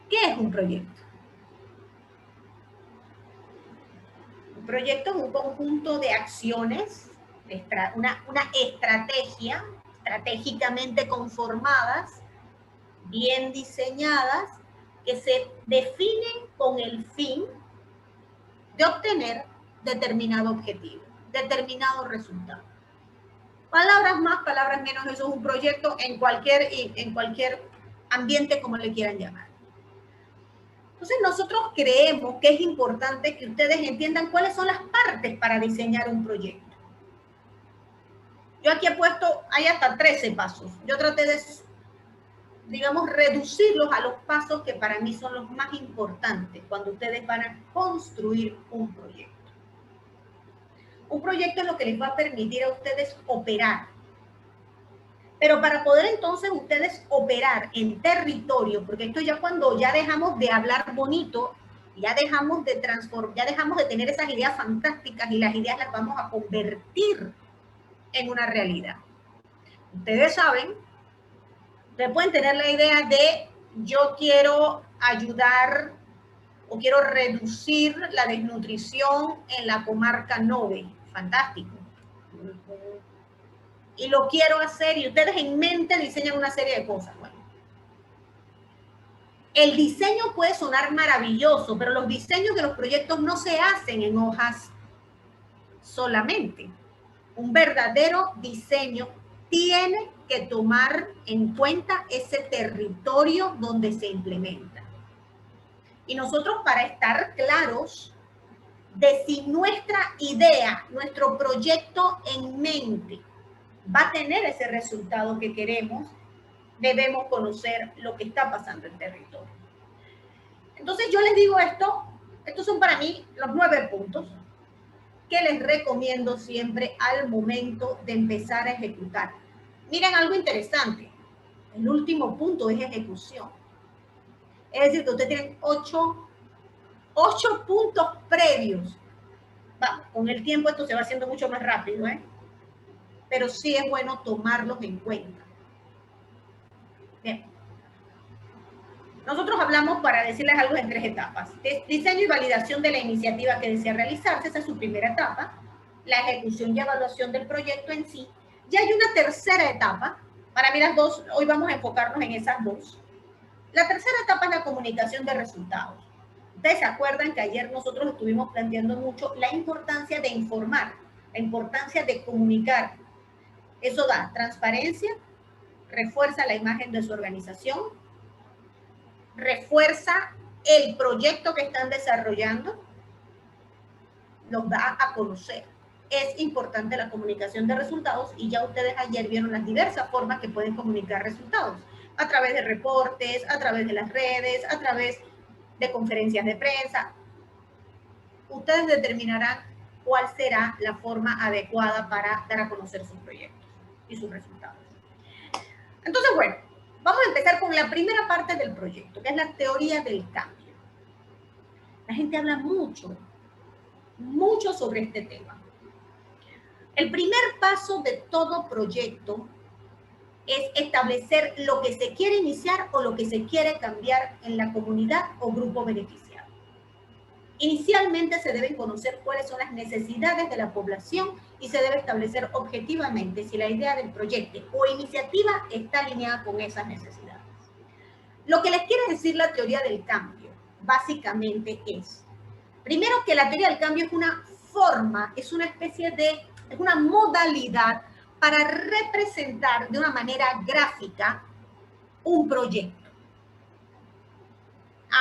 ¿Qué es un proyecto? Un proyecto es un conjunto de acciones, una estrategia estratégicamente conformadas, bien diseñadas, que se definen con el fin de obtener determinado objetivo, determinado resultado. Palabras más, palabras menos, eso es un proyecto en cualquier ambiente, como le quieran llamar. Entonces nosotros creemos que es importante que ustedes entiendan cuáles son las partes para diseñar un proyecto. Yo aquí he puesto, hay hasta 13 pasos. Yo traté de, digamos, reducirlos a los pasos que para mí son los más importantes cuando ustedes van a construir un proyecto. Un proyecto es lo que les va a permitir a ustedes operar. Pero para poder entonces ustedes operar en territorio, porque esto ya cuando ya dejamos de hablar bonito, ya dejamos de transformar, ya dejamos de tener esas ideas fantásticas y las ideas las vamos a convertir en una realidad. Ustedes saben, ustedes pueden tener la idea de yo quiero ayudar o quiero reducir la desnutrición en la comarca Nove. Fantástico. Y lo quiero hacer y ustedes en mente diseñan una serie de cosas. Bueno, el diseño puede sonar maravilloso, pero los diseños de los proyectos no se hacen en hojas solamente. Un verdadero diseño tiene que tomar en cuenta ese territorio donde se implementa. Y nosotros, para estar claros de si nuestra idea, nuestro proyecto en mente va a tener ese resultado que queremos, debemos conocer lo que está pasando en el territorio. Entonces yo les digo esto, estos son para mí los 9 puntos que les recomiendo siempre al momento de empezar a ejecutar. Miren algo interesante, el último punto es ejecución. Es decir, que ustedes tienen 8 puntos previos. Vamos, con el tiempo esto se va haciendo mucho más rápido, ¿eh? Pero sí es bueno tomarlos en cuenta. Bien. Nosotros hablamos, para decirles algo, en 3 etapas. Diseño y validación de la iniciativa que desea realizarse, esa es su primera etapa. La ejecución y evaluación del proyecto en sí. Y hay una tercera etapa. Para mí las dos, hoy vamos a enfocarnos en esas dos. La tercera etapa es la comunicación de resultados. Ustedes se acuerdan que ayer nosotros estuvimos planteando mucho la importancia de informar, la importancia de comunicar. Eso da transparencia, refuerza la imagen de su organización, refuerza el proyecto que están desarrollando, los da a conocer. Es importante la comunicación de resultados y ya ustedes ayer vieron las diversas formas que pueden comunicar resultados. A través de reportes, a través de las redes, a través de conferencias de prensa. Ustedes determinarán cuál será la forma adecuada para dar a conocer sus proyectos y sus resultados. Entonces, bueno, vamos a empezar con la primera parte del proyecto, que es la teoría del cambio. La gente habla mucho sobre este tema. El primer paso de todo proyecto es establecer lo que se quiere iniciar o lo que se quiere cambiar en la comunidad o grupo beneficiado. Inicialmente se deben conocer cuáles son las necesidades de la población y se debe establecer objetivamente si la idea del proyecto o iniciativa está alineada con esas necesidades. Lo que les quiere decir la teoría del cambio, básicamente es, primero, que la teoría del cambio es una forma, es una especie de, es una modalidad para representar de una manera gráfica un proyecto.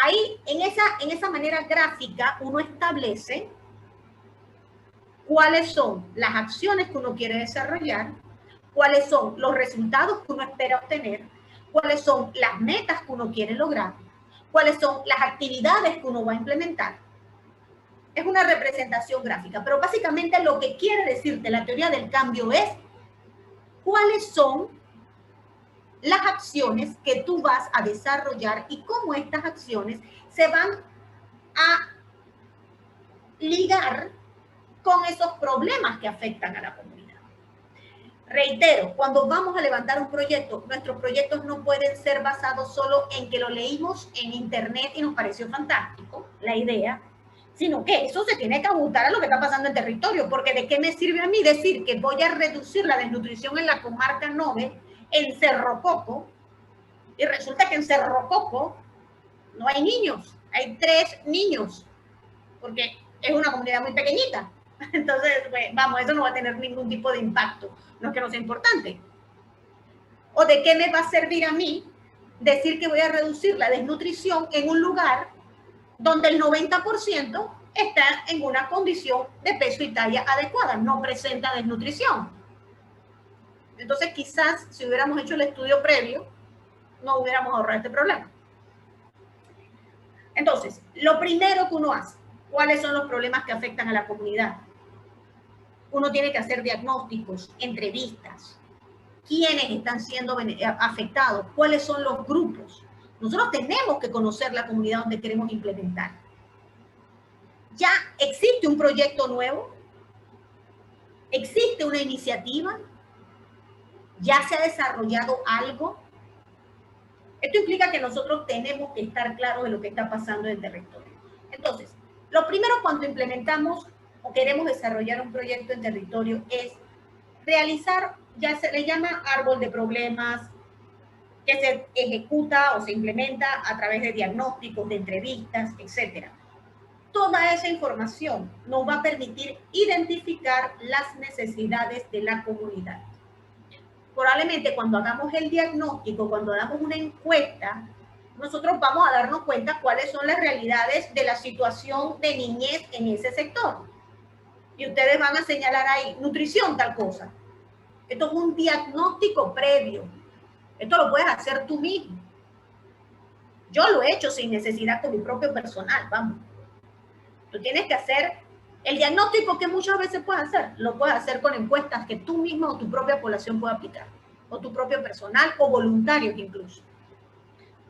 Ahí, en esa manera gráfica, uno establece cuáles son las acciones que uno quiere desarrollar, cuáles son los resultados que uno espera obtener, cuáles son las metas que uno quiere lograr, cuáles son las actividades que uno va a implementar. Es una representación gráfica, pero básicamente lo que quiere decirte la teoría del cambio es cuáles son las acciones que tú vas a desarrollar y cómo estas acciones se van a ligar con esos problemas que afectan a la comunidad. Reitero, cuando vamos a levantar un proyecto, nuestros proyectos no pueden ser basados solo en que lo leímos en internet y nos pareció fantástico la idea, sino que eso se tiene que ajustar a lo que está pasando en territorio, porque ¿de qué me sirve a mí decir que voy a reducir la desnutrición en la comarca 9, en Cerro Coco, y resulta que en Cerro Coco no hay niños, hay 3 niños, porque es una comunidad muy pequeñita? Entonces, pues, vamos, eso no va a tener ningún tipo de impacto, no es que no sea importante. ¿O de qué me va a servir a mí decir que voy a reducir la desnutrición en un lugar donde el 90% está en una condición de peso y talla adecuada, no presenta desnutrición? Entonces, quizás si hubiéramos hecho el estudio previo, no hubiéramos ahorrado este problema. Entonces, lo primero que uno hace, ¿cuáles son los problemas que afectan a la comunidad? Uno tiene que hacer diagnósticos, entrevistas. ¿Quiénes están siendo afectados? ¿Cuáles son los grupos? Nosotros tenemos que conocer la comunidad donde queremos implementar. ¿Ya existe un proyecto nuevo? ¿Existe una iniciativa? ¿Ya se ha desarrollado algo? Esto implica que nosotros tenemos que estar claros de lo que está pasando en el territorio. Entonces, lo primero cuando implementamos o queremos desarrollar un proyecto en territorio es realizar, ya se le llama árbol de problemas, que se ejecuta o se implementa a través de diagnósticos, de entrevistas, etc. Toda esa información nos va a permitir identificar las necesidades de la comunidad. Probablemente cuando hagamos el diagnóstico, cuando hagamos una encuesta, nosotros vamos a darnos cuenta cuáles son las realidades de la situación de niñez en ese sector. Y ustedes van a señalar ahí, nutrición, tal cosa. Esto es un diagnóstico previo. Esto lo puedes hacer tú mismo. Yo lo he hecho sin necesidad con mi propio personal, vamos. Tú tienes que hacer el diagnóstico que muchas veces puedes hacer. Lo puedes hacer con encuestas que tú mismo o tu propia población puede aplicar. O tu propio personal o voluntarios incluso.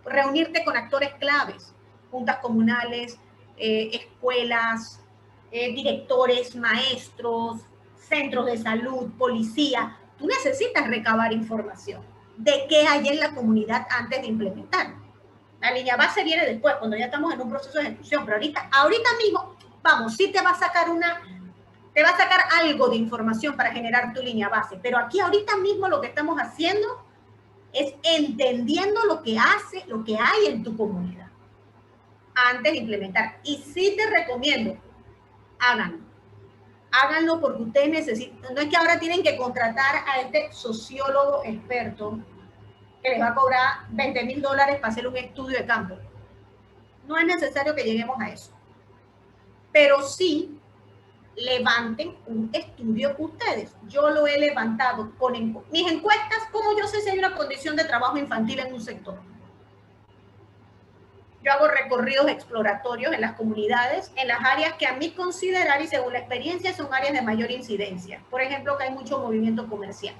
Reunirte con actores claves, juntas comunales, escuelas, directores, maestros, centros de salud, policía. Tú necesitas recabar información de qué hay en la comunidad antes de implementar. La línea base viene después, cuando ya estamos en un proceso de ejecución, pero ahorita mismo, vamos, sí te va a sacar algo de información para generar tu línea base, pero aquí ahorita mismo lo que estamos haciendo es entendiendo lo que hay en tu comunidad antes de implementar. Y sí te recomiendo, háganlo porque ustedes necesitan, no es que ahora tienen que contratar a este sociólogo experto que les va a cobrar $20,000 para hacer un estudio de campo. No es necesario que lleguemos a eso. Pero sí, levanten un estudio ustedes. Yo lo he levantado con mis encuestas, como yo sé si hay una condición de trabajo infantil en un sector. Yo hago recorridos exploratorios en las comunidades, en las áreas que a mí considerar y según la experiencia son áreas de mayor incidencia. Por ejemplo, que hay mucho movimiento comercial.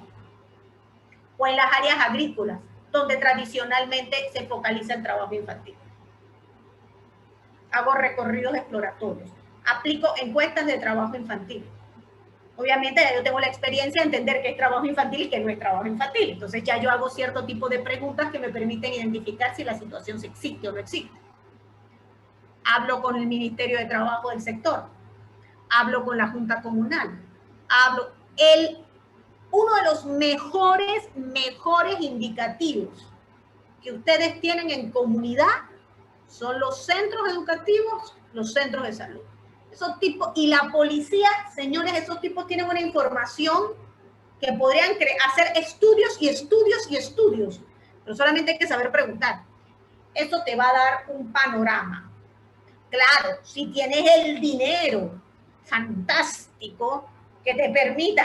O en las áreas agrícolas, donde tradicionalmente se focaliza el trabajo infantil. Hago recorridos exploratorios. Aplico encuestas de trabajo infantil. Obviamente ya yo tengo la experiencia de entender qué es trabajo infantil y qué no es trabajo infantil. Entonces ya yo hago cierto tipo de preguntas que me permiten identificar si la situación existe o no existe. Hablo con el Ministerio de Trabajo del sector. Hablo con la Junta Comunal. Uno de los mejores indicativos que ustedes tienen en comunidad son los centros educativos, los centros de salud. Esos tipos, y la policía, señores, esos tipos tienen una información que podrían hacer estudios y estudios y estudios, pero solamente hay que saber preguntar. Eso te va a dar un panorama. Claro, si tienes el dinero fantástico que te permita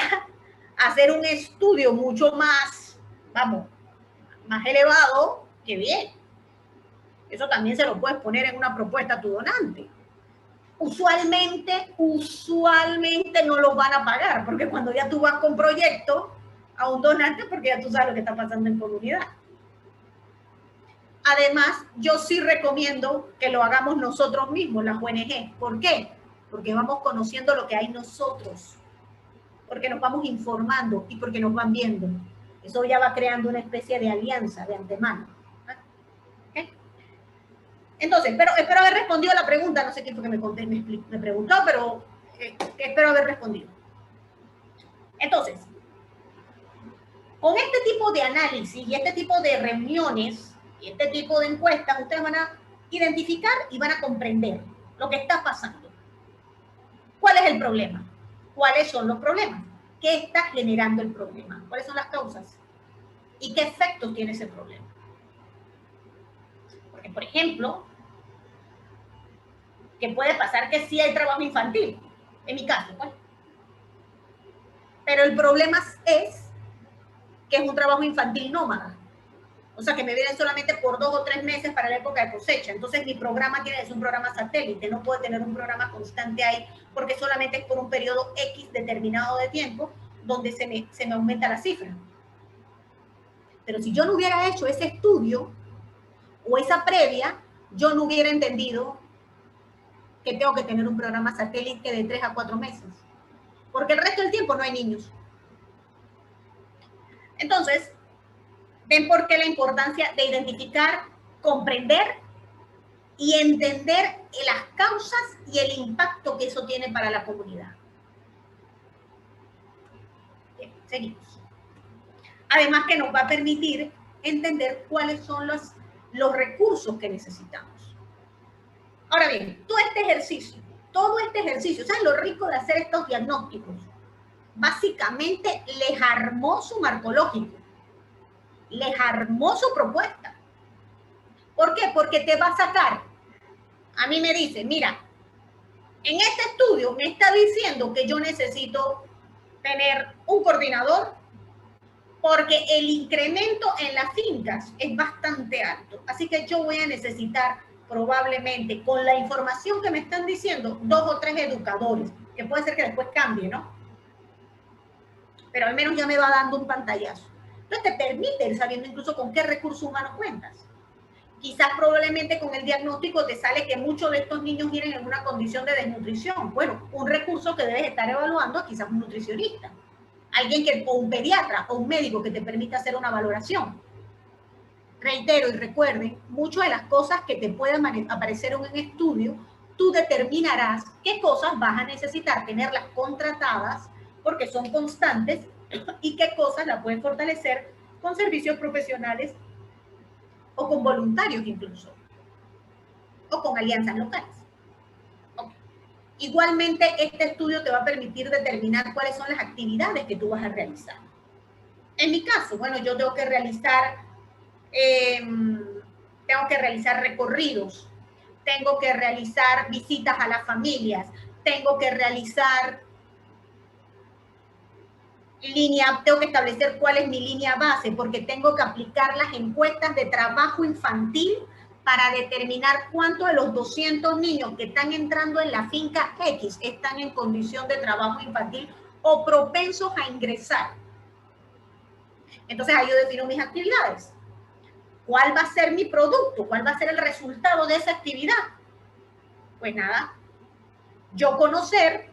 hacer un estudio mucho más, vamos, más elevado, qué bien. Eso también se lo puedes poner en una propuesta a tu donante. Usualmente no lo van a pagar, porque cuando ya tú vas con proyecto a un donante, porque ya tú sabes lo que está pasando en comunidad. Además, yo sí recomiendo que lo hagamos nosotros mismos, las ONG. ¿Por qué? Porque vamos conociendo lo que hay nosotros. porque nos vamos informando y porque nos van viendo. Eso ya va creando una especie de alianza de antemano. ¿Okay? Entonces, espero haber respondido a la pregunta. No sé quién fue que me preguntó, pero espero haber respondido. Entonces, con este tipo de análisis y este tipo de reuniones y este tipo de encuestas, ustedes van a identificar y van a comprender lo que está pasando. ¿Cuál es el problema? ¿Cuáles son los problemas? ¿Qué está generando el problema? ¿Cuáles son las causas? ¿Y qué efectos tiene ese problema? Porque, por ejemplo, que puede pasar que sí hay trabajo infantil, en mi caso, pues. Pero el problema es que es un trabajo infantil nómada. O sea, que me vienen solamente por 2 o 3 meses para la época de cosecha. Entonces, mi programa tiene que ser un programa satélite. No puedo tener un programa constante ahí porque solamente es por un periodo X determinado de tiempo donde se me aumenta la cifra. Pero si yo no hubiera hecho ese estudio o esa previa, yo no hubiera entendido que tengo que tener un programa satélite de 3 a 4 meses. Porque el resto del tiempo no hay niños. Entonces, ven por qué la importancia de identificar, comprender y entender las causas y el impacto que eso tiene para la comunidad. Bien, seguimos. Además que nos va a permitir entender cuáles son los recursos que necesitamos. Ahora bien, todo este ejercicio, ¿sabes lo rico de hacer estos diagnósticos? Básicamente les armó su marco lógico, les armó su propuesta. ¿Por qué? Porque te va a sacar. A mí me dice, mira, en este estudio me está diciendo que yo necesito tener un coordinador porque el incremento en las fincas es bastante alto. Así que yo voy a necesitar probablemente, con la información que me están diciendo, 2 o 3 educadores, que puede ser que después cambie, ¿no? Pero al menos ya me va dando un pantallazo. Entonces te permite ir sabiendo incluso con qué recursos humanos cuentas. Quizás probablemente con el diagnóstico te sale que muchos de estos niños vienen en una condición de desnutrición. Bueno, un recurso que debes estar evaluando es quizás un nutricionista. Alguien o un pediatra o un médico que te permita hacer una valoración. Reitero y recuerden, muchas de las cosas que te puedan aparecer en un estudio, tú determinarás qué cosas vas a necesitar tenerlas contratadas porque son constantes y qué cosas las puedes fortalecer con servicios profesionales o con voluntarios incluso, o con alianzas locales. Okay. Igualmente, este estudio te va a permitir determinar cuáles son las actividades que tú vas a realizar. En mi caso, bueno, yo tengo que realizar recorridos, tengo que realizar visitas a las familias, tengo que realizar tengo que establecer cuál es mi línea base, porque tengo que aplicar las encuestas de trabajo infantil para determinar cuántos de los 200 niños que están entrando en la finca X están en condición de trabajo infantil o propensos a ingresar. Entonces ahí yo defino mis actividades. ¿Cuál va a ser mi producto? ¿Cuál va a ser el resultado de esa actividad? Pues nada, yo conocer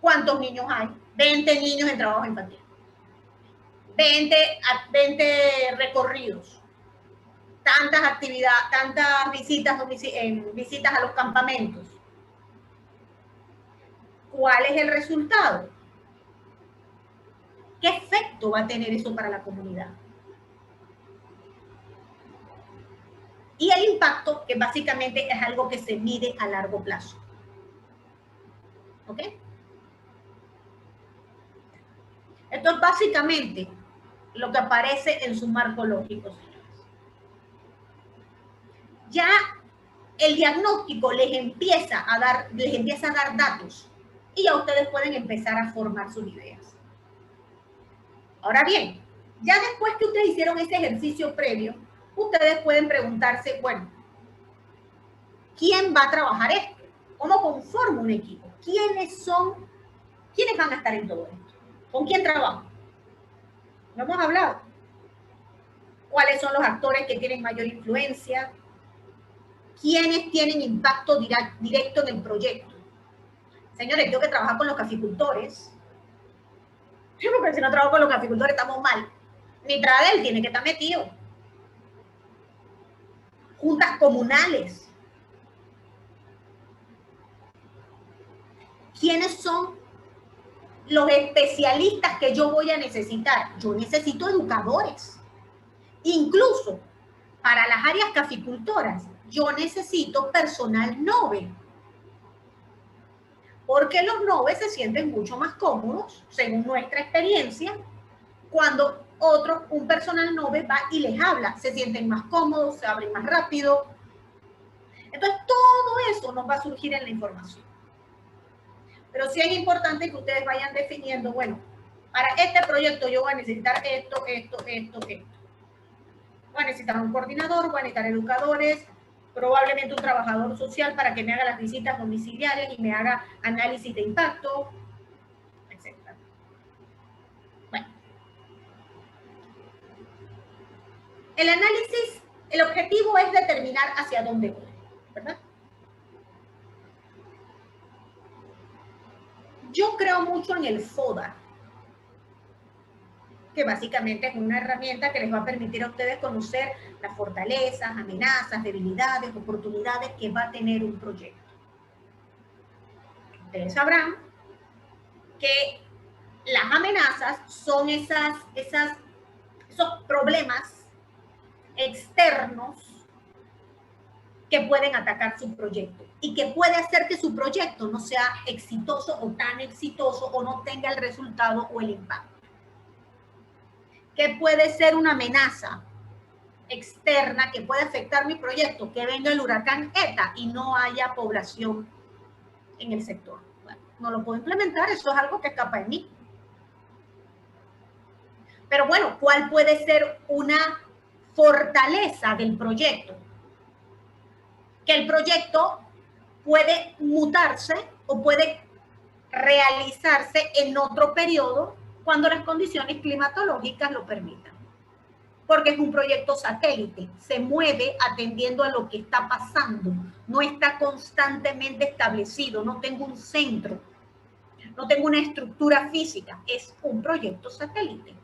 cuántos niños hay. 20 niños en trabajo infantil. 20 recorridos. Tantas actividades, tantas visitas a los campamentos. ¿Cuál es el resultado? ¿Qué efecto va a tener eso para la comunidad? Y el impacto, que básicamente es algo que se mide a largo plazo. ¿Ok? Esto es básicamente lo que aparece en su marco lógico, señores. Ya el diagnóstico les empieza a dar datos y ya ustedes pueden empezar a formar sus ideas. Ahora bien, ya después que ustedes hicieron ese ejercicio previo, ustedes pueden preguntarse, bueno, ¿quién va a trabajar esto? ¿Cómo conformo un equipo? ¿Quiénes van a estar en todo esto? ¿Con quién trabajo? ¿No hemos hablado? ¿Cuáles son los actores que tienen mayor influencia? ¿Quiénes tienen impacto directo en el proyecto? Señores, tengo que trabajar con los caficultores, Sí, porque si no trabajo con los caficultores estamos mal. Ni Tradel tiene que estar metido. Juntas comunales. ¿Quiénes son los especialistas que yo voy a necesitar? Yo necesito educadores. Incluso para las áreas caficultoras, yo necesito personal NOVE. Porque los NOVE se sienten mucho más cómodos, según nuestra experiencia, cuando un personal NOVE va y les habla. Se sienten más cómodos, se abren más rápido. Entonces, todo eso nos va a surgir en la información. Pero sí es importante que ustedes vayan definiendo, bueno, para este proyecto yo voy a necesitar esto. Voy a necesitar un coordinador, voy a necesitar educadores, probablemente un trabajador social para que me haga las visitas domiciliarias y me haga análisis de impacto, etc. Bueno. El análisis, el objetivo es determinar hacia dónde voy, ¿verdad? Yo creo mucho en el FODA, que básicamente es una herramienta que les va a permitir a ustedes conocer las fortalezas, amenazas, debilidades, oportunidades que va a tener un proyecto. Ustedes sabrán que las amenazas son esos problemas externos que pueden atacar su proyecto y que puede hacer que su proyecto no sea exitoso o tan exitoso o no tenga el resultado o el impacto. ¿Qué puede ser una amenaza externa que puede afectar mi proyecto? Que venga el huracán ETA y no haya población en el sector. Bueno, no lo puedo implementar, eso es algo que escapa de mí. Pero bueno, ¿cuál puede ser una fortaleza del proyecto? Que el proyecto puede mutarse o puede realizarse en otro periodo cuando las condiciones climatológicas lo permitan. Porque es un proyecto satélite, se mueve atendiendo a lo que está pasando, no está constantemente establecido, no tengo un centro, no tengo una estructura física, es un proyecto satélite,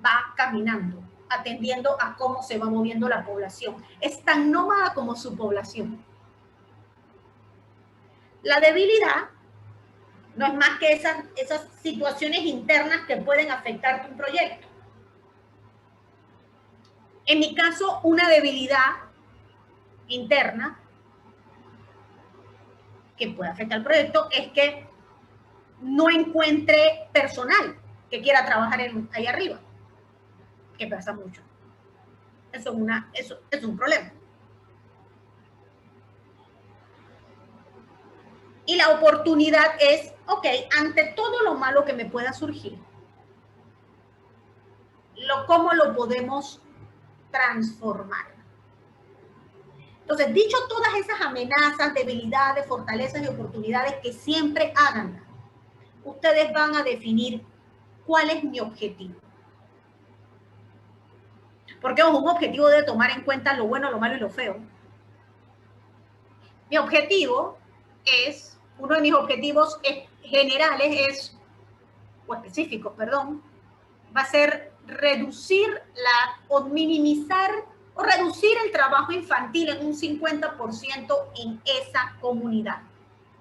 va caminando, atendiendo a cómo se va moviendo la población, es tan nómada como su población. La debilidad no es más que esas situaciones internas que pueden afectar tu proyecto. En mi caso, una debilidad interna que puede afectar al proyecto es que no encuentre personal que quiera trabajar ahí arriba, que pasa mucho. Eso es un problema. Y la oportunidad es, ok, ante todo lo malo que me pueda surgir, ¿cómo lo podemos transformar? Entonces, dicho todas esas amenazas, debilidades, fortalezas y oportunidades que siempre hagan, ustedes van a definir cuál es mi objetivo. Porque un objetivo debe tomar en cuenta lo bueno, lo malo y lo feo. Mi objetivo es, uno de mis objetivos generales o específicos, perdón, va a ser reducir o minimizar o reducir el trabajo infantil en un 50% en esa comunidad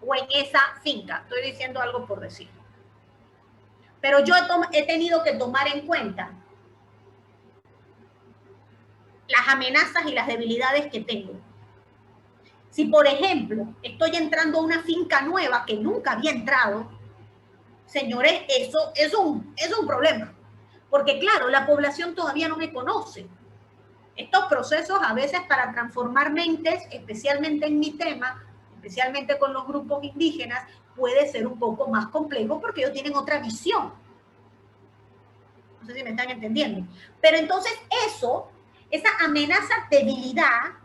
o en esa finca. Estoy diciendo algo por decir. Pero yo he tenido que tomar en cuenta las amenazas y las debilidades que tengo. Si, por ejemplo, estoy entrando a una finca nueva que nunca había entrado, señores, eso es un problema. Porque, claro, la población todavía no me conoce. Estos procesos a veces para transformar mentes, especialmente en mi tema, especialmente con los grupos indígenas, puede ser un poco más complejo porque ellos tienen otra visión. No sé si me están entendiendo. Pero entonces esa amenaza debilidad,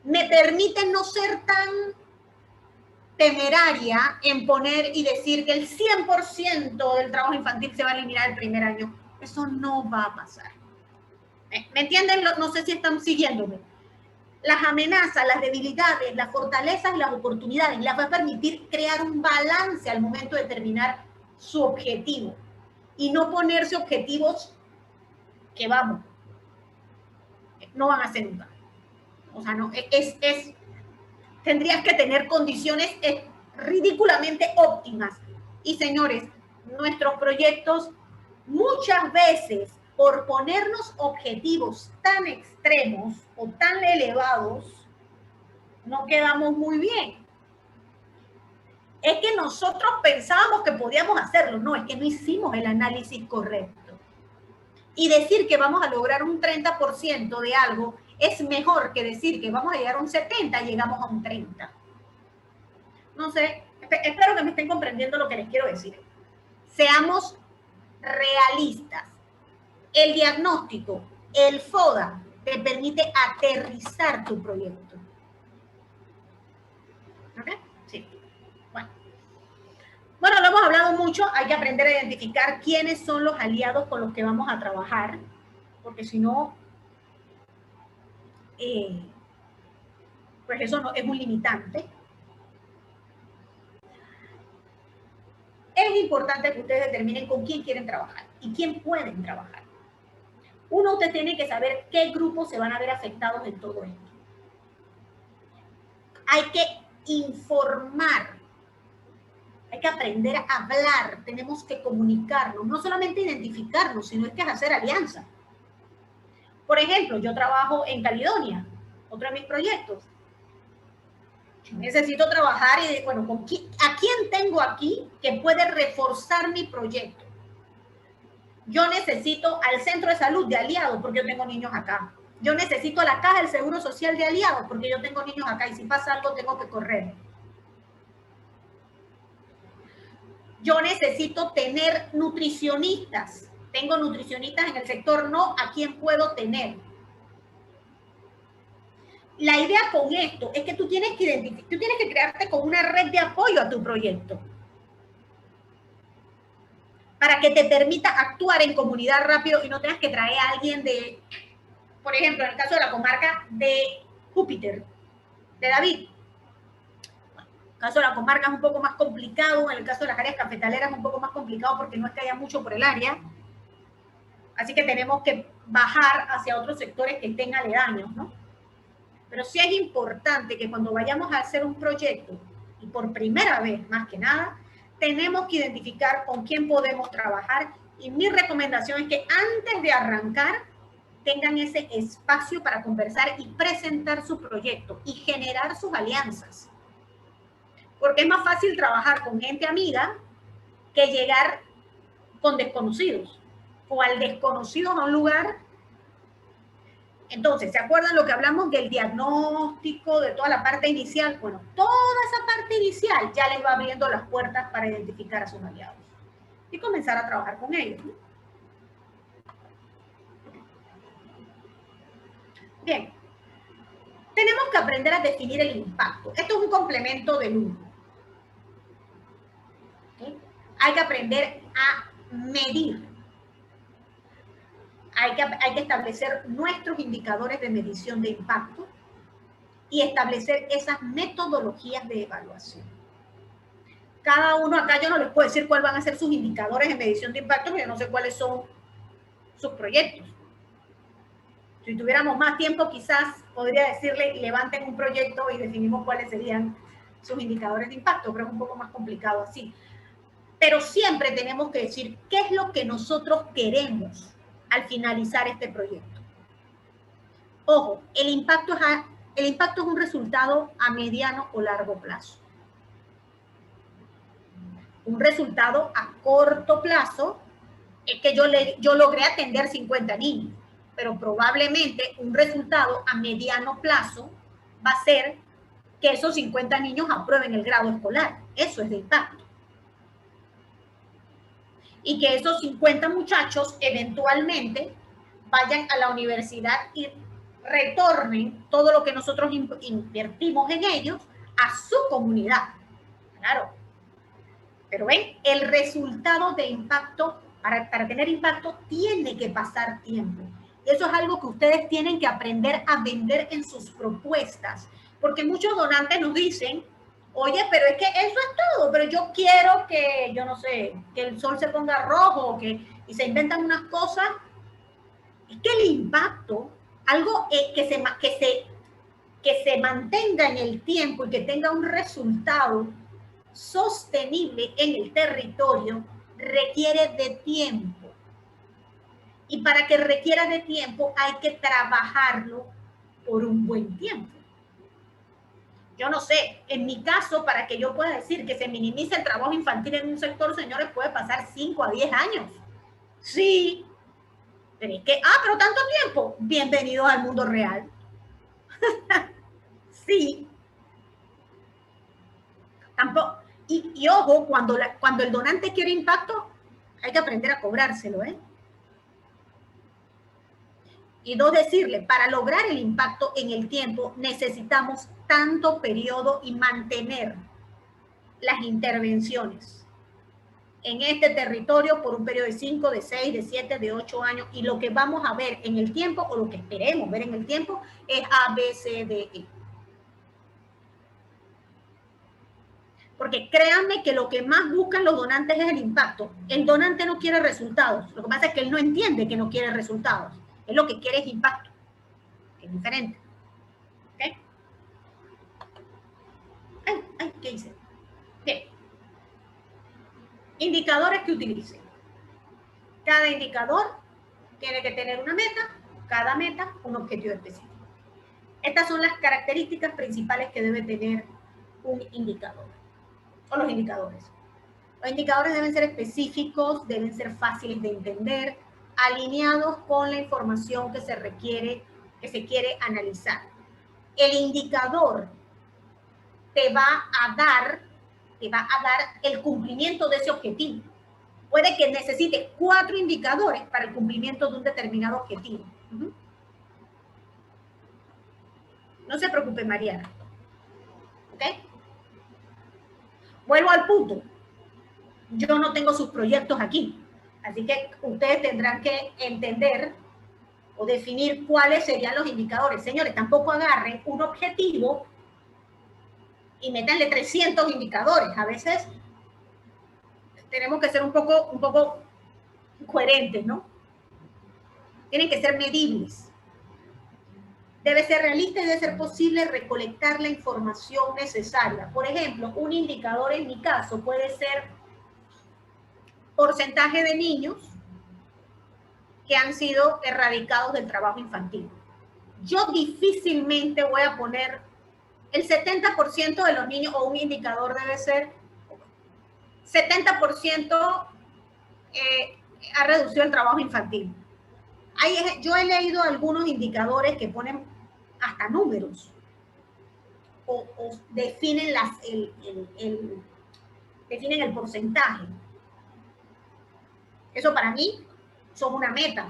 me permite no ser tan temeraria en poner y decir que el 100% del trabajo infantil se va a eliminar el primer año. Eso no va a pasar. ¿Me entienden? No sé si están siguiéndome. Las amenazas, las debilidades, las fortalezas y las oportunidades las va a permitir crear un balance al momento de determinar su objetivo y no ponerse objetivos que vamos, no van a hacer nunca. O sea, no, tendrías que tener condiciones ridículamente óptimas. Y señores, nuestros proyectos muchas veces, por ponernos objetivos tan extremos o tan elevados, no quedamos muy bien. Es que nosotros pensábamos que podíamos hacerlo. No, es que no hicimos el análisis correcto. Y decir que vamos a lograr un 30% de algo es mejor que decir que vamos a llegar a un 70% y llegamos a un 30%. No sé, espero que me estén comprendiendo lo que les quiero decir. Seamos realistas. El diagnóstico, el FODA, te permite aterrizar tu proyecto. ¿Ok? Sí. Bueno, lo hemos hablado mucho. Hay que aprender a identificar quiénes son los aliados con los que vamos a trabajar, porque si no, pues eso no, es un limitante. Es importante que ustedes determinen con quién quieren trabajar y quién pueden trabajar. Uno, usted tiene que saber qué grupos se van a ver afectados en todo esto. Hay que informar, hay que aprender a hablar, tenemos que comunicarnos, no solamente identificarnos, sino es que es hacer alianza. Por ejemplo, yo trabajo en Caledonia, otro de mis proyectos. Necesito trabajar y, bueno, ¿a quién tengo aquí que puede reforzar mi proyecto? Yo necesito al centro de salud de aliados porque yo tengo niños acá. Yo necesito a la caja del Seguro Social de aliados porque yo tengo niños acá y si pasa algo tengo que correr. Yo necesito tener nutricionistas. Tengo nutricionistas en el sector, no, ¿a quién puedo tener? La idea con esto es que tú tienes que crearte con una red de apoyo a tu proyecto para que te permita actuar en comunidad rápido y no tengas que traer a alguien de, por ejemplo, en el caso de la comarca de Júpiter, de David. En el caso de la comarca es un poco más complicado, en el caso de las áreas cafetaleras es un poco más complicado porque no es que haya mucho por el área. Así que tenemos que bajar hacia otros sectores que estén aledaños, ¿no? Pero sí es importante que cuando vayamos a hacer un proyecto, y por primera vez más que nada, tenemos que identificar con quién podemos trabajar. Y mi recomendación es que antes de arrancar, tengan ese espacio para conversar y presentar su proyecto y generar sus alianzas. Porque es más fácil trabajar con gente amiga que llegar con desconocidos o al desconocido a un lugar. Entonces, ¿se acuerdan lo que hablamos del diagnóstico, de toda la parte inicial? Bueno, toda esa parte inicial ya les va abriendo las puertas para identificar a sus aliados y comenzar a trabajar con ellos, ¿no? Bien, tenemos que aprender a definir el impacto. Esto es un complemento del uno. ¿Okay? Hay que aprender a medir. Hay que establecer nuestros indicadores de medición de impacto y establecer esas metodologías de evaluación. Cada uno acá, yo no les puedo decir cuáles van a ser sus indicadores de medición de impacto, porque yo no sé cuáles son sus proyectos. Si tuviéramos más tiempo, quizás podría decirle, levanten un proyecto y definimos cuáles serían sus indicadores de impacto, pero es un poco más complicado así. Pero siempre tenemos que decir qué es lo que nosotros queremos al finalizar este proyecto. Ojo, el impacto es un resultado a mediano o largo plazo. Un resultado a corto plazo es que yo logré atender 50 niños, pero probablemente un resultado a mediano plazo va a ser que esos 50 niños aprueben el grado escolar. Eso es de impacto. Y que esos 50 muchachos eventualmente vayan a la universidad y retornen todo lo que nosotros invertimos en ellos a su comunidad. Claro. Pero ven, el resultado de impacto, para tener impacto, tiene que pasar tiempo. Y eso es algo que ustedes tienen que aprender a vender en sus propuestas. Porque muchos donantes nos dicen, Oye, pero es que eso es todo, pero yo quiero que, yo no sé, que el sol se ponga rojo, y se inventan unas cosas. Es que el impacto, algo que se mantenga en el tiempo y que tenga un resultado sostenible en el territorio, requiere de tiempo. Y para que requiera de tiempo hay que trabajarlo por un buen tiempo. Yo no sé, en mi caso, para que yo pueda decir que se minimice el trabajo infantil en un sector, señores, puede pasar 5 a 10 años. Sí, pero es que, pero tanto tiempo, bienvenidos al mundo real. Sí. Tampoco, y ojo, cuando el donante quiere impacto, hay que aprender a cobrárselo, ¿eh? Y dos, decirle, para lograr el impacto en el tiempo necesitamos tanto periodo y mantener las intervenciones en este territorio por un periodo de 5, de 6, de 7, de 8 años, y lo que vamos a ver en el tiempo, o lo que esperemos ver en el tiempo, es A, B, C, D, E. Porque créanme que lo que más buscan los donantes es el impacto. El donante no quiere resultados. Lo que pasa es que él no entiende que no quiere resultados. Él lo que quiere es impacto. Es diferente. ¿Ok? ¿Qué hice? Bien. Indicadores que utilicen. Cada indicador tiene que tener una meta, cada meta un objetivo específico. Estas son las características principales que debe tener un indicador, o los indicadores. Los indicadores deben ser específicos, deben ser fáciles de entender, alineados con la información que se requiere, que se quiere analizar. El indicador te va a dar el cumplimiento de ese objetivo. Puede que necesite 4 indicadores para el cumplimiento de un determinado objetivo. No se preocupe, Mariana. ¿Ok? Vuelvo al punto. Yo no tengo sus proyectos aquí. Así que ustedes tendrán que entender o definir cuáles serían los indicadores. Señores, tampoco agarren un objetivo y métanle 300 indicadores. A veces tenemos que ser un poco coherentes, ¿no? Tienen que ser medibles. Debe ser realista y debe ser posible recolectar la información necesaria. Por ejemplo, un indicador en mi caso puede ser porcentaje de niños que han sido erradicados del trabajo infantil. Yo difícilmente voy a poner el 70% de los niños, o un indicador debe ser 70% ha reducido el trabajo infantil. Yo he leído algunos indicadores que ponen hasta números o definen, definen el porcentaje. Eso para mí son una meta,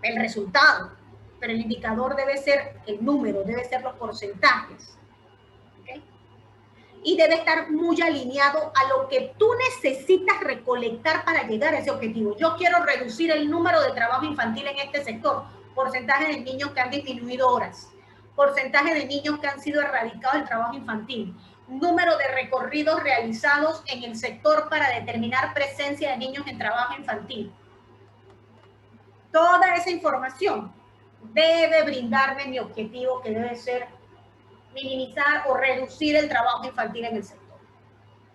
el resultado, pero el indicador debe ser el número, debe ser los porcentajes. ¿Okay? Y debe estar muy alineado a lo que tú necesitas recolectar para llegar a ese objetivo. Yo quiero reducir el número de trabajo infantil en este sector, porcentaje de niños que han disminuido horas, porcentaje de niños que han sido erradicados del trabajo infantil, número de recorridos realizados en el sector para determinar presencia de niños en trabajo infantil. Toda esa información debe brindarme mi objetivo, que debe ser minimizar o reducir el trabajo infantil en el sector.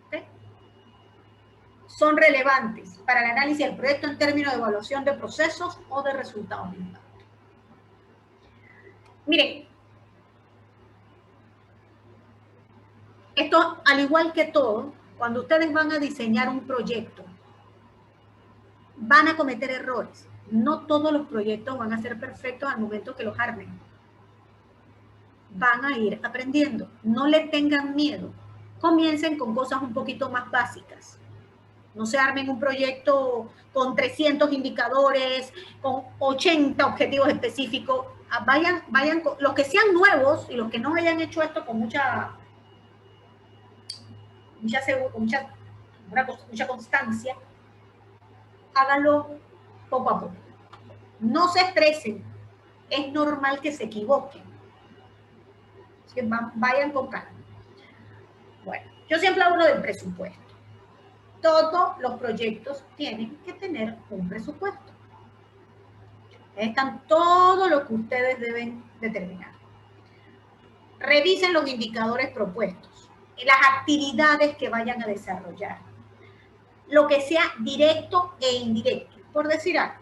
¿Okay? Son relevantes para el análisis del proyecto en términos de evaluación de procesos o de resultados de impacto. Miren, esto, al igual que todo, cuando ustedes van a diseñar un proyecto, van a cometer errores. No todos los proyectos van a ser perfectos al momento que los armen. Van a ir aprendiendo. No le tengan miedo. Comiencen con cosas un poquito más básicas. No se armen un proyecto con 300 indicadores, con 80 objetivos específicos. Vayan, los que sean nuevos y los que no hayan hecho esto con mucha constancia, háganlo poco a poco. No se estresen. Es normal que se equivoquen. Así que vayan con calma. Bueno, yo siempre hablo del presupuesto. Todos los proyectos tienen que tener un presupuesto. Ahí están todo lo que ustedes deben determinar. Revisen los indicadores propuestos, las actividades que vayan a desarrollar, lo que sea directo e indirecto. Por decir algo,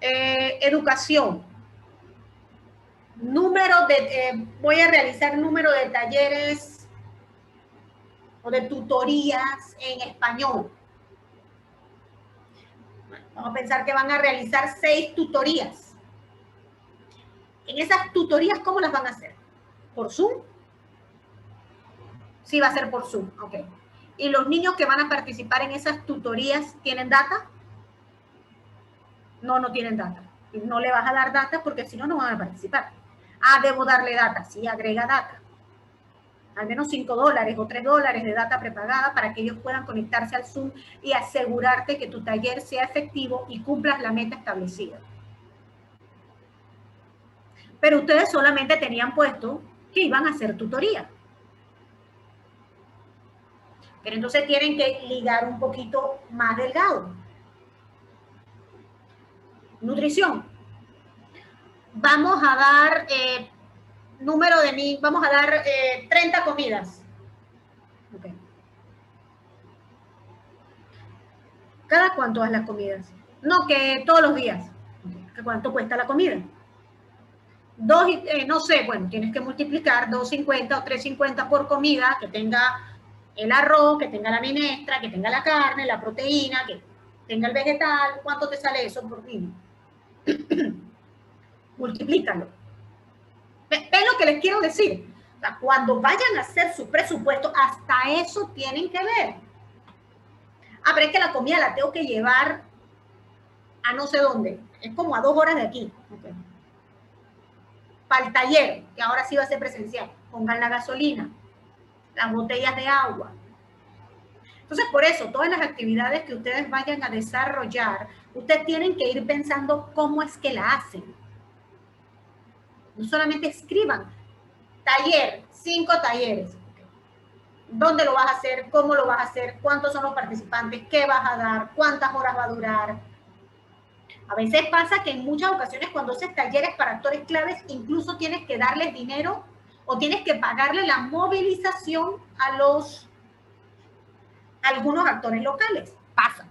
educación, voy a realizar número de talleres o de tutorías en español. Vamos a pensar que van a realizar 6 tutorías. En esas tutorías, ¿cómo las van a hacer? ¿Por Zoom? Sí, va a ser por Zoom, ok. ¿Y los niños que van a participar en esas tutorías tienen data? No, no tienen data. No le vas a dar data porque si no, no van a participar. Ah, debo darle data. Sí, agrega data. Al menos $5 o $3 de data prepagada para que ellos puedan conectarse al Zoom y asegurarte que tu taller sea efectivo y cumplas la meta establecida. Pero ustedes solamente tenían puesto que iban a hacer tutoría. Pero entonces tienen que ligar un poquito más delgado. Nutrición. Vamos a dar vamos a dar 30 comidas. Okay. ¿Cada cuánto das las comidas? No, que todos los días. Okay. ¿Cuánto cuesta la comida? No sé, bueno, tienes que multiplicar 2.50 o 3.50 por comida, que tenga el arroz, que tenga la minestra, que tenga la carne, la proteína, que tenga el vegetal. ¿Cuánto te sale eso por niño? Multiplícalo. ¿Ven lo que les quiero decir? O sea, cuando vayan a hacer su presupuesto, hasta eso tienen que ver. Ah, pero es que la comida la tengo que llevar a no sé dónde. Es como a 2 horas de aquí. Okay. Para el taller, que ahora sí va a ser presencial. Pongan la gasolina, las botellas de agua. Entonces, por eso, todas las actividades que ustedes vayan a desarrollar, ustedes tienen que ir pensando cómo es que la hacen. No solamente escriban, taller, 5 talleres. ¿Dónde lo vas a hacer? ¿Cómo lo vas a hacer? ¿Cuántos son los participantes? ¿Qué vas a dar? ¿Cuántas horas va a durar? A veces pasa que en muchas ocasiones cuando haces talleres para actores claves, incluso tienes que darles dinero o tienes que pagarle la movilización a algunos actores locales. Pasa.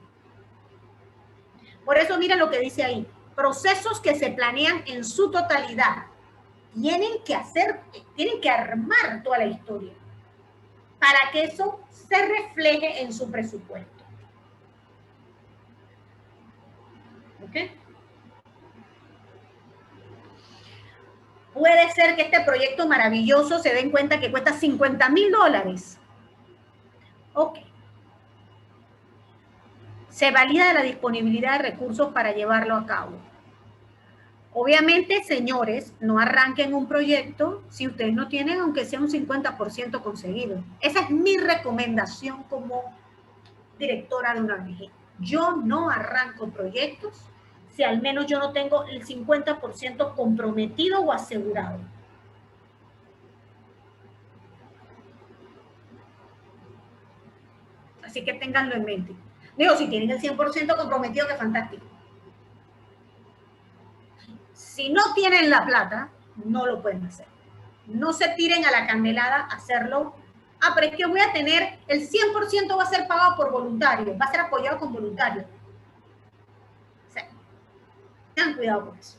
Por eso miren lo que dice ahí. Procesos que se planean en su totalidad. Tienen que armar toda la historia para que eso se refleje en su presupuesto. ¿Ok? Puede ser que este proyecto maravilloso se den cuenta que cuesta $50.000. Ok. Se valida la disponibilidad de recursos para llevarlo a cabo. Obviamente, señores, no arranquen un proyecto si ustedes no tienen, aunque sea un 50% conseguido. Esa es mi recomendación como directora de una ONG. Yo no arranco proyectos si al menos yo no tengo el 50% comprometido o asegurado. Así que ténganlo en mente. Digo, si tienen el 100% comprometido, que fantástico. Si no tienen la plata, no lo pueden hacer. No se tiren a la candelada a hacerlo. Ah, pero es que voy a tener, el 100% va a ser pagado por voluntarios, va a ser apoyado con voluntarios. O sea, tengan cuidado con eso.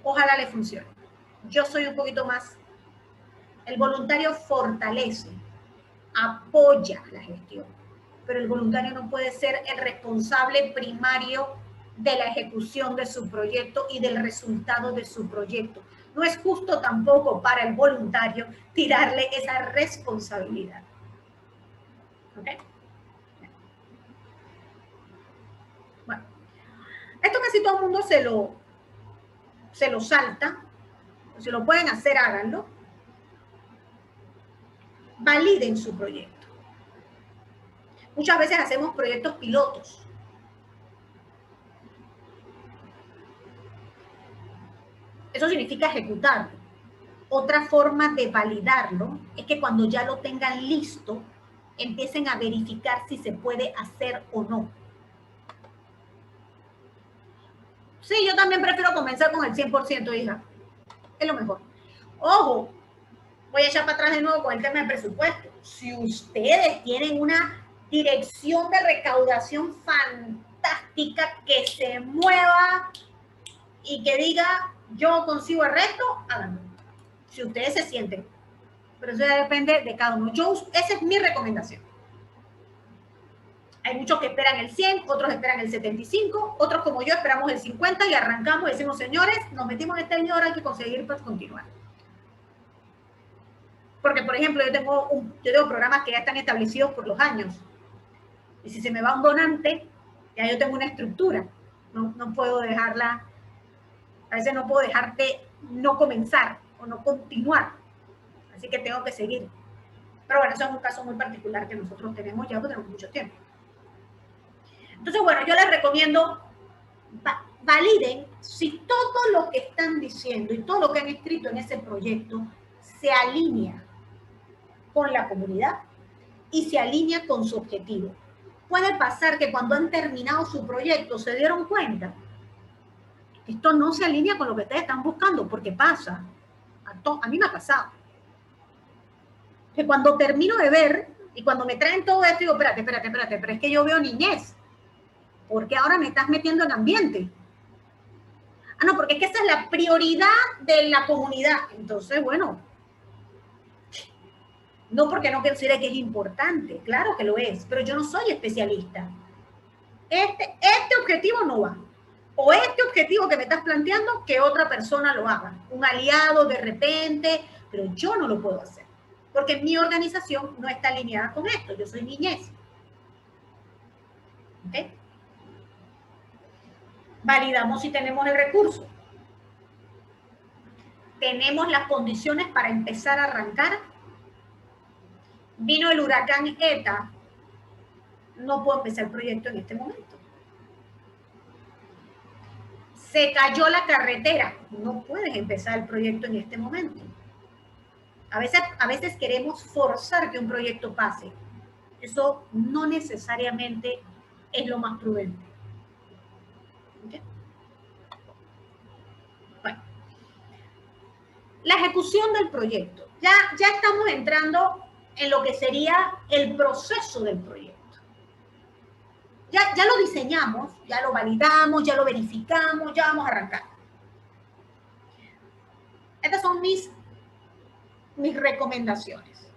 Ojalá les funcione. Yo soy un poquito más. El voluntario fortalece, apoya la gestión, pero el voluntario no puede ser el responsable primario de la ejecución de su proyecto y del resultado de su proyecto. No es justo tampoco para el voluntario tirarle esa responsabilidad. ¿Ok? Bueno, esto casi todo el mundo se lo salta. Si lo pueden hacer, háganlo. Validen su proyecto. Muchas veces hacemos proyectos pilotos. Eso significa ejecutarlo. Otra forma de validarlo es que cuando ya lo tengan listo, empiecen a verificar si se puede hacer o no. Sí, yo también prefiero comenzar con el 100%, hija. Es lo mejor. Ojo, voy a echar para atrás de nuevo con el tema del presupuesto. Si ustedes tienen una dirección de recaudación fantástica que se mueva y que diga, yo consigo el resto, háganlo. Si ustedes se sienten. Pero eso ya depende de cada uno. Esa es mi recomendación. Hay muchos que esperan el 100, otros esperan el 75, otros como yo esperamos el 50 y arrancamos y decimos, señores, nos metimos en este año, ahora hay que conseguir para continuar. Porque, por ejemplo, yo tengo programas que ya están establecidos por los años. Y si se me va un donante, ya yo tengo una estructura. No puedo dejarla, a veces no puedo dejarte no comenzar o no continuar. Así que tengo que seguir. Pero bueno, eso es un caso muy particular que nosotros tenemos ya, porque tenemos mucho tiempo. Entonces, bueno, yo les recomiendo, validen si todo lo que están diciendo y todo lo que han escrito en ese proyecto se alinea con la comunidad y se alinea con su objetivo. Puede pasar que cuando han terminado su proyecto se dieron cuenta que esto no se alinea con lo que ustedes están buscando, porque pasa. A mí me ha pasado. Que cuando termino de ver y cuando me traen todo esto, digo, espérate, pero es que yo veo niñez. ¿Por qué ahora me estás metiendo en ambiente? Ah, no, porque es que esa es la prioridad de la comunidad. Entonces, bueno, no porque no considere que es importante, claro que lo es, pero yo no soy especialista. Este objetivo no va. O este objetivo que me estás planteando, que otra persona lo haga. Un aliado de repente, pero yo no lo puedo hacer. Porque mi organización no está alineada con esto. Yo soy niñez. ¿Ok? Validamos si tenemos el recurso. Tenemos las condiciones para empezar a arrancar. Vino el huracán ETA. No puedo empezar el proyecto en este momento. Se cayó la carretera. No puedes empezar el proyecto en este momento. A veces queremos forzar que un proyecto pase. Eso no necesariamente es lo más prudente. ¿Okay? Bueno. La ejecución del proyecto. Ya estamos entrando en lo que sería el proceso del proyecto. Ya lo diseñamos, ya lo validamos, ya lo verificamos, ya vamos a arrancar. Estas son mis recomendaciones.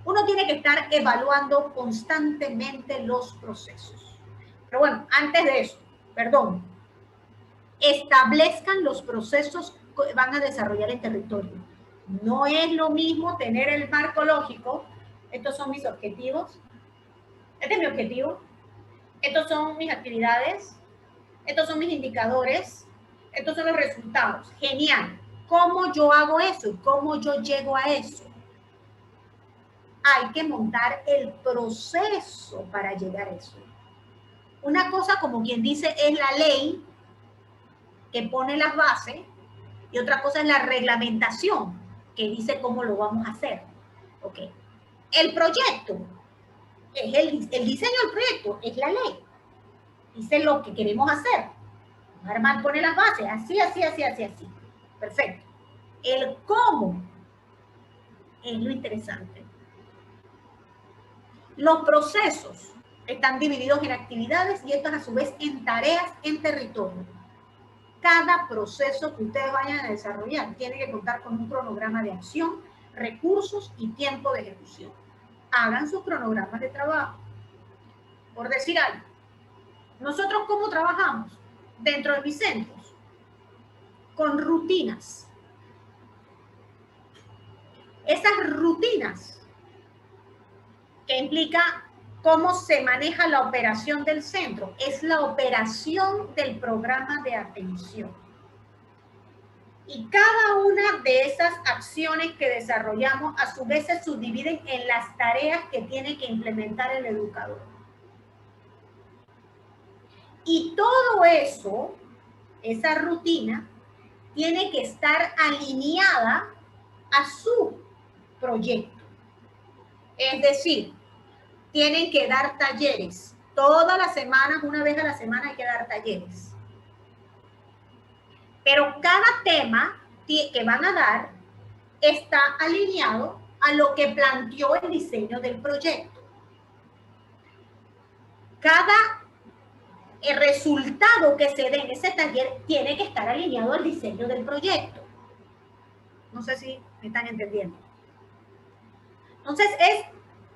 Uno tiene que estar evaluando constantemente los procesos. Pero bueno, antes de eso, establezcan los procesos que van a desarrollar el territorio. No es lo mismo tener el marco lógico. Estos son mis objetivos. Este es mi objetivo. Estos son mis actividades. Estos son mis indicadores. Estos son los resultados. Genial. ¿Cómo yo hago eso? ¿Cómo yo llego a eso? Hay que montar el proceso para llegar a eso. Una cosa, como quien dice, es la ley que pone las bases y otra cosa es la reglamentación que dice cómo lo vamos a hacer. Ok. El proyecto, es el diseño del proyecto, es la ley. Dice lo que queremos hacer. Armar pone las bases, así. Perfecto. El cómo es lo interesante. Los procesos están divididos en actividades y estas a su vez en tareas en territorio. Cada proceso que ustedes vayan a desarrollar tiene que contar con un cronograma de acción, recursos y tiempo de ejecución. Hagan sus cronogramas de trabajo. Por decir algo, nosotros ¿cómo trabajamos? Dentro de mis centros, con rutinas. Esas rutinas que implica cómo se maneja la operación del centro, es la operación del programa de atención. Y cada una de esas acciones que desarrollamos a su vez se subdividen en las tareas que tiene que implementar el educador. Y todo eso, esa rutina, tiene que estar alineada a su proyecto. Es decir, tienen que dar talleres. Todas las semanas, una vez a la semana hay que dar talleres. Pero cada tema que van a dar está alineado a lo que planteó el diseño del proyecto. Cada resultado que se dé en ese taller tiene que estar alineado al diseño del proyecto. No sé si me están entendiendo. Entonces,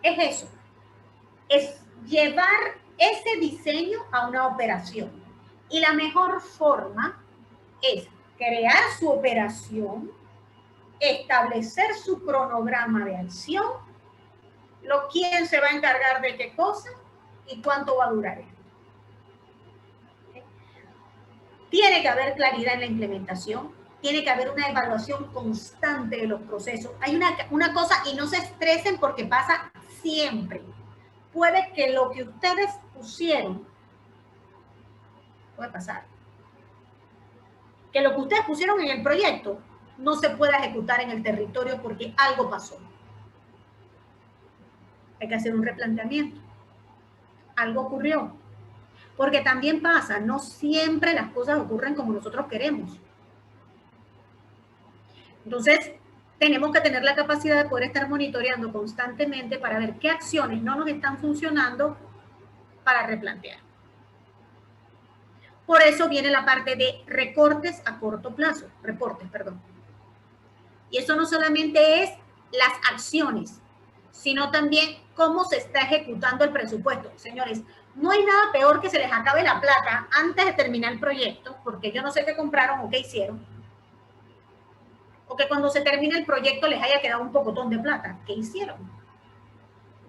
es eso. Es llevar ese diseño a una operación. Y la mejor forma es crear su operación, establecer su cronograma de acción, quién se va a encargar de qué cosa y cuánto va a durar esto. Tiene que haber claridad en la implementación, tiene que haber una evaluación constante de los procesos. Hay una cosa, y no se estresen porque pasa siempre. Puede que lo que ustedes pusieron, puede pasar, que lo que ustedes pusieron en el proyecto no se pueda ejecutar en el territorio porque algo pasó. Hay que hacer un replanteamiento. Algo ocurrió. Porque también pasa, no siempre las cosas ocurren como nosotros queremos. Entonces, tenemos que tener la capacidad de poder estar monitoreando constantemente para ver qué acciones no nos están funcionando para replantear. Por eso viene la parte de recortes a corto plazo, reportes, perdón. Y eso no solamente es las acciones, sino también cómo se está ejecutando el presupuesto. Señores, no hay nada peor que se les acabe la plata antes de terminar el proyecto, porque yo no sé qué compraron o qué hicieron. O que cuando se termine el proyecto les haya quedado un pocotón de plata. ¿Qué hicieron?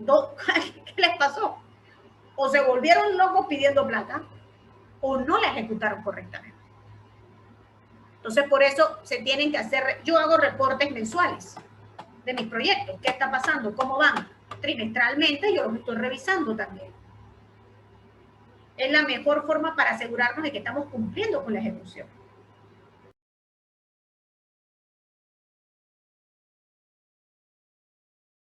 ¿Qué les pasó? O se volvieron locos pidiendo plata, o no la ejecutaron correctamente. Entonces, por eso se tienen que hacer, yo hago reportes mensuales de mis proyectos. ¿Qué está pasando? ¿Cómo van? Trimestralmente yo los estoy revisando también. Es la mejor forma para asegurarnos de que estamos cumpliendo con la ejecución.